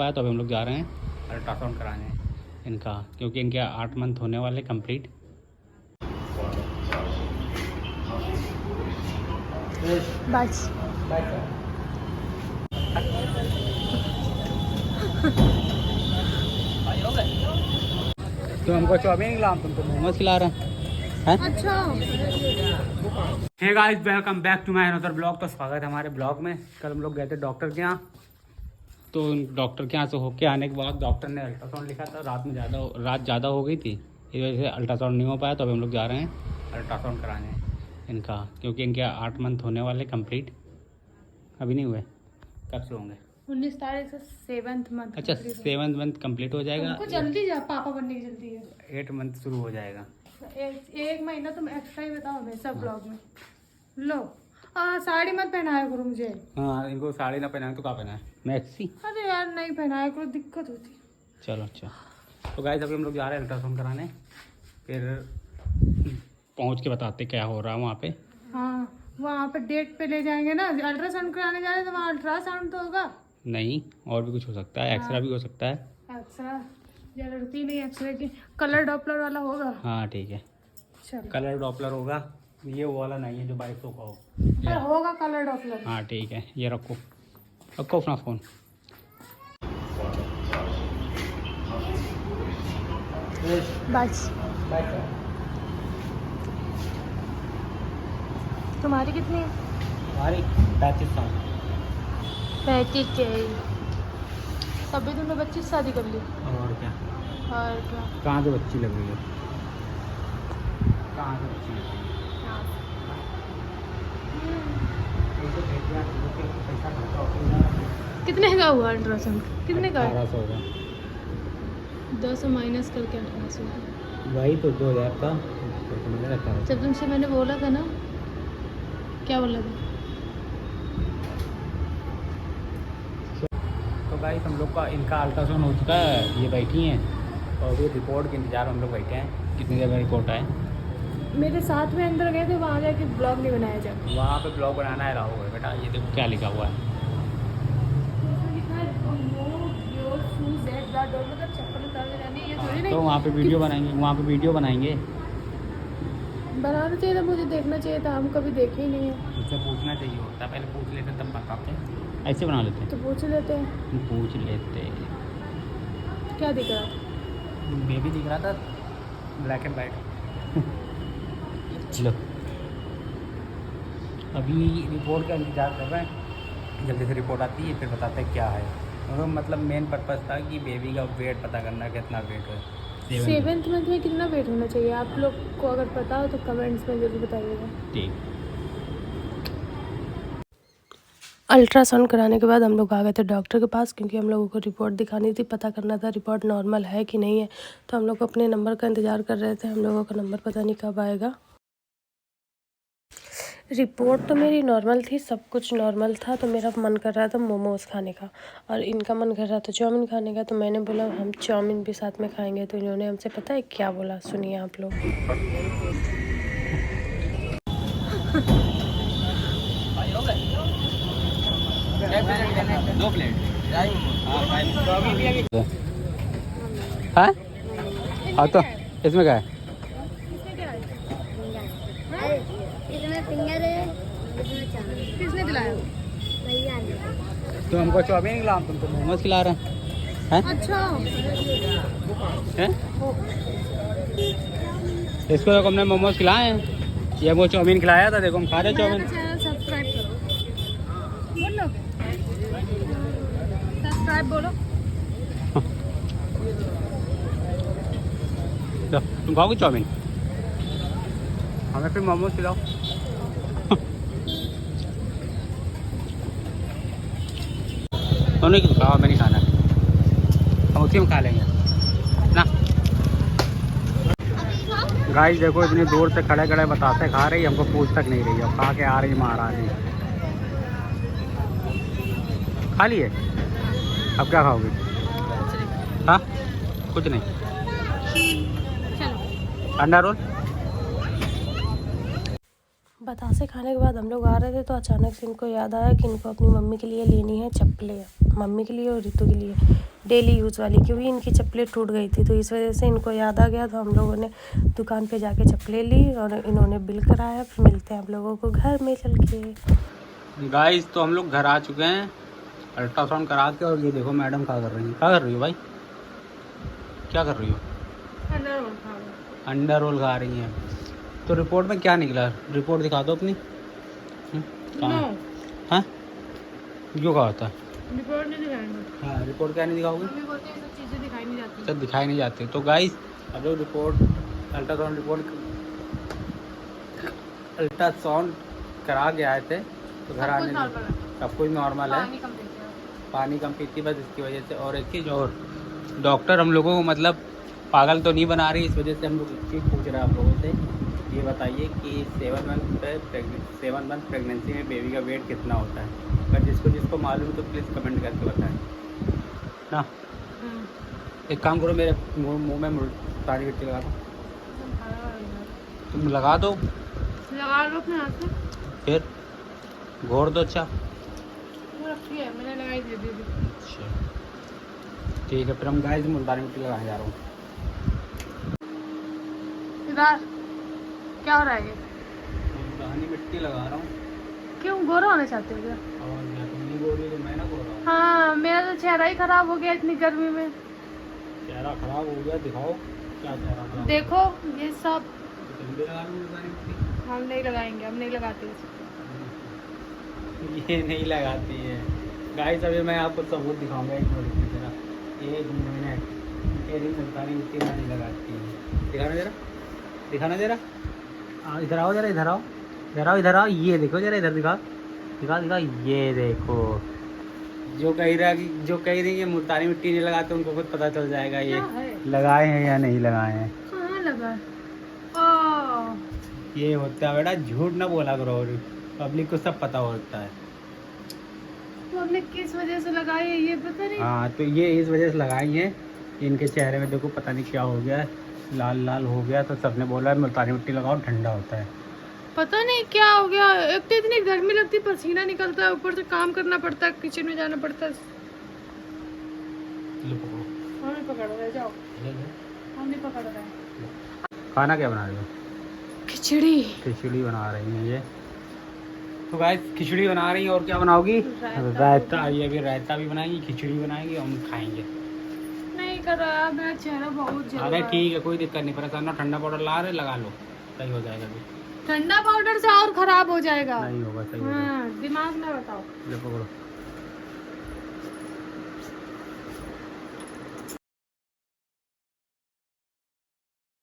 पाया तो अभी हम लोग जा रहे हैं अल्ट्रासाउंड कराने इनका, क्योंकि इनके 8 मंथ होने वाले कंप्लीट। बस तो हमको चाउमीन खिला, तुमको मोमोज खिला रहे हैं। अच्छा। Hey guys, welcome back to my another blog. तो स्वागत है हमारे ब्लॉग में। कल हम लोग गए थे डॉक्टर के यहाँ, तो डॉक्टर के यहाँ से होके आने के बाद डॉक्टर ने अल्ट्रासाउंड लिखा था। रात ज़्यादा हो गई थी, इस वजह से अल्ट्रासाउंड नहीं हो पाया। तो अभी हम लोग जा रहे हैं अल्ट्रासाउंड कराने इनका, क्योंकि इनके 8 मंथ होने वाले कंप्लीट। अभी नहीं हुए, कब से होंगे? 19 तारीख से 7th मंथ। अच्छा, 7th मंथ कंप्लीट हो जाएगा। हमको जल्दी जा, पापा बनने की जल्दी है। 8 मंथ शुरू हो जाएगा। एक महीना तुम एक्स्ट्रा ही बताओ हमेशा ब्लॉग में। लो साड़ी मत पहनाया करो मुझे। हाँ, इनको साड़ी ना पहनाए तो क्या पहनाए? मैक्सी। अरे यार नहीं पहनाया करो, दिक्कत होती। चलो अच्छा। तो गाइस अभी हम लोग जा रहे हैं अल्ट्रासाउंड कराने, फिर पहुंच के बताते क्या हो रहा है वहाँ पे। हाँ, वहाँ पे डेट पे ले जाएंगे ना। अल्ट्रासाउंड कराने जा रहे हैं तो वहाँ अल्ट्रासाउंड तो होगा नहीं, और भी कुछ हो सकता है, एक्सरा भी हो सकता है। एक्सरा जरूरती नहीं, एक्सरे की कलर डॉपलर वाला होगा। हाँ ठीक है, चलो। कलर डॉपलर होगा, ये वो वाला नहीं है जो 2200 का हो। पर होगा कलर डॉपलर। हाँ ठीक है, ये रखो अपना फ़ोन। बस तुम्हारी कितनी है? हमारी 35 साल। 35 चाहिए। तभी तुमने बच्ची से शादी कर ली। और क्या? और क्या? कहाँ से बच्ची लग रही है? कहाँ से बच्ची लग रही है? पैसा खर्चा होता कितने का हुआ अल्ट्रासाउंड? कितने का? 1800 का। 200 माइनस करके 1800। वही तो 2000 का तो मैंने रखा है। जब तुमसे मैंने बोला था ना, क्या बोला था? तो गाइस हम लोग का इनका अल्ट्रासाउंड हो चुका है, ये बैठी हैं और अभी रिपोर्ट के इंतजार हम लोग बैठे हैं कितनी देर में रिपोर्ट आए। मेरे साथ में अंदर गए थे, वहाँ जाके ब्लॉग नहीं बनाया जाए। वहाँ पे ब्लॉग बनाना है राहुल बेटा। ये देखो क्या लिखा हुआ है। तो वहाँ पे वीडियो बनाएंगे। बनाना चाहिए था, मुझे देखना चाहिए था, हम कभी देखे ही नहीं है। मुझसे पूछना चाहिए होता, पहले पूछ लेते तब बताते। ऐसे बना लेते तो पूछ लेते हैं। पूछ लेते। क्या दिख रहा था? बेबी दिख रहा था, ब्लैक एंड वाइट। चलो अभी रिपोर्ट का इंतज़ार कर रहे हैं, जल्दी से रिपोर्ट आती है फिर बताते हैं क्या है। और मतलब मेन पर्पज़ था कि बेबी का वेट पता करना, कितना वेट है। 7th मंथ में कितना वेट होना चाहिए? आप लोग को अगर पता हो तो कमेंट्स में जरूर बताइएगा। ठीक। अल्ट्रासाउंड कराने के बाद हम लोग आ गए थे डॉक्टर के पास, क्योंकि हम लोगों को रिपोर्ट दिखानी थी, पता करना था रिपोर्ट नॉर्मल है कि नहीं है। तो हम लोग अपने नंबर का इंतज़ार कर रहे थे। हम लोगों का नंबर पता नहीं कब आएगा। रिपोर्ट तो मेरी नॉर्मल थी, सब कुछ नॉर्मल था। तो मेरा मन कर रहा था मोमोज़ खाने का और इनका मन कर रहा था चाउमीन खाने का। तो मैंने बोला हम चाउमीन भी साथ में खाएंगे। तो इन्होंने हमसे पता है क्या बोला, सुनिए आप लोग। दो प्लेट। हाँ हाँ, तो इसमें क्या है? किसने दिलाया? तो हमको चाउमीन खिला, तुमको मोमोज खिला रहे हैं। अच्छा। हैं? इसको देखो हमने मोमोज खिलाए हैं, ये वो चाउमीन खिलाया था। देखो हम खा रहे चाउमीन। चैनल सब्सक्राइब करो, बोलो सब्सक्राइब बोलो। तो तुम खाओगे चाउमीन, हमें फिर मोमोज खिलाओ। उन्होंने क्यों खाओ, हमें नहीं खाना, हम उसी में खा लेंगे ना। गाइस देखो इतनी दूर से खड़े खड़े बताते खा रही, हमको पूछ तक नहीं रही है, खा के आ रही महारानी। खा लिए, अब क्या खाओगे? हाँ कुछ नहीं, अंडा रोल। बतासे खाने के बाद हम लोग आ रहे थे, तो अचानक से इनको याद आया कि इनको अपनी मम्मी के लिए लेनी है चप्पलें, मम्मी के लिए और रितु के लिए। डेली यूज़ वाली, क्योंकि इनकी चप्पलें टूट गई थी तो इस वजह से इनको याद आ गया, तो हम लोगों ने दुकान पे जाके चप्पलें ली और इन्होंने बिल कराया। फिर मिलते हैं आप लोगों को घर में चल के। गाइस तो हम लोग घर आ चुके हैं अल्ट्रासाउंड करा के, और ये देखो मैडम क्या कर रही है। क्या कर रही हो भाई, क्या कर रही हो? अंडा रोल खा रही हैं। तो रिपोर्ट में क्या निकला? रिपोर्ट दिखा दो अपनी। कहाँ? हाँ क्यों कहा होता है? रिपोर्ट नहीं दिखाएंगे। हाँ रिपोर्ट क्या नहीं दिखाओगे? सब चीज़ें दिखाई नहीं जाती। सब दिखाई नहीं जाती। तो गाइस अब लोग रिपोर्ट अल्ट्रासाउंड करा के आए थे, तो घर आने सब कुछ नॉर्मल है। पानी कम पीती बस इसकी वजह से। और एक चीज़ और, डॉक्टर हम लोगों को मतलब पागल तो नहीं बना रही, इस वजह से हम लोग एक चीज़ पूछ रहे हैं आप लोगों से। ये बताइए कि 7 मंथ प्रेगनेंसी में बेबी का वेट कितना होता है? अगर जिसको मालूम तो प्लीज़ कमेंट करके बताएं ना। एक काम करो, मेरे मुंह में मुल्तानी मिट्टी लगा दो। तुम लगा दो अपने हाथ में, फिर घोर दो। अच्छा मैंने लगाई दे दी। अच्छा ठीक है, फिर हम गाइस मुल्तानी मिट्टी लगाने जा रहा हूँ। क्या हो रहा है ये? मुल्तानी मिट्टी लगा रहा हूँ। क्यों, गोरा होना चाहते हो क्या? और मैं तुम नहीं बोल रही तो मैं ना बोल रहा हूँ। हाँ, मेरा तो चेहरा ही खराब हो गया इतनी गर्मी में। चेहरा खराब हो गया? दिखाओ क्या चेहरा खराब। देखो ये सब। तुम भी लगा लो मुल्तानी मिट्टी। हम नहीं लगाएंगे, हम नहीं लगाते इसे। ये नहीं लगाती है गाइस। अभी मैं आपको सबूत दिखाऊंगा एक मिनट की तरह। एक मिनट, ये मुल्तानी मिट्टी नहीं लगाती है। दिखाना जरा, दिखाना जरा। इधर आओ जरा, इधर आओ, इधर आओ, इधर आओ। ये देखो जरा, इधर दिखा दिखा दिखा। ये देखो, जो कह रही कि मुल्तानी मिट्टी नहीं लगाते उनको खुद पता चल जाएगा ये लगाए हैं या नहीं लगाए हैं। कहाँ लगा? ये होता है बेटा, झूठ ना बोला करो, पब्लिक को सब पता होता है। पब्लिक किस वजह से लगाई है ये पता नहीं। हाँ तो ये इस वजह से लगाई है। इनके चेहरे में देखो पता नहीं क्या हो गया, लाल लाल हो गया, तो सबने बोला मुल्तानी मिट्टी लगाओ ठंडा होता है। पता नहीं क्या हो गया, एक तो इतनी गर्मी लगती, पसीना निकलता है, ऊपर से काम करना पड़ता है, किचन में जाना पड़ता है। हमें पकड़ रहे, जाओ। हम नहीं पकड़ रहे। खाना क्या बना रही हो? खिचड़ी बना रही हैं ये। तो गाइस खिचड़ी बना रही है, और क्या बनाओगी? रायता। ये भी रायता भी बनाएंगी, खिचड़ी बनाएंगी, हम खाएंगे। नहीं कर रहा, मेरा चेहरा बहुत जल रहा है। अरे ठीक है, कोई दिक्कत नहीं, परेशान ना। ठंडा पाउडर ला रहे, लगा लो, सही हो जाएगा। ठंडा पाउडर से और खराब हो जाएगा। नहीं होगा, सही होगा। हाँ, दिमाग में बताओ। ले पकड़ो।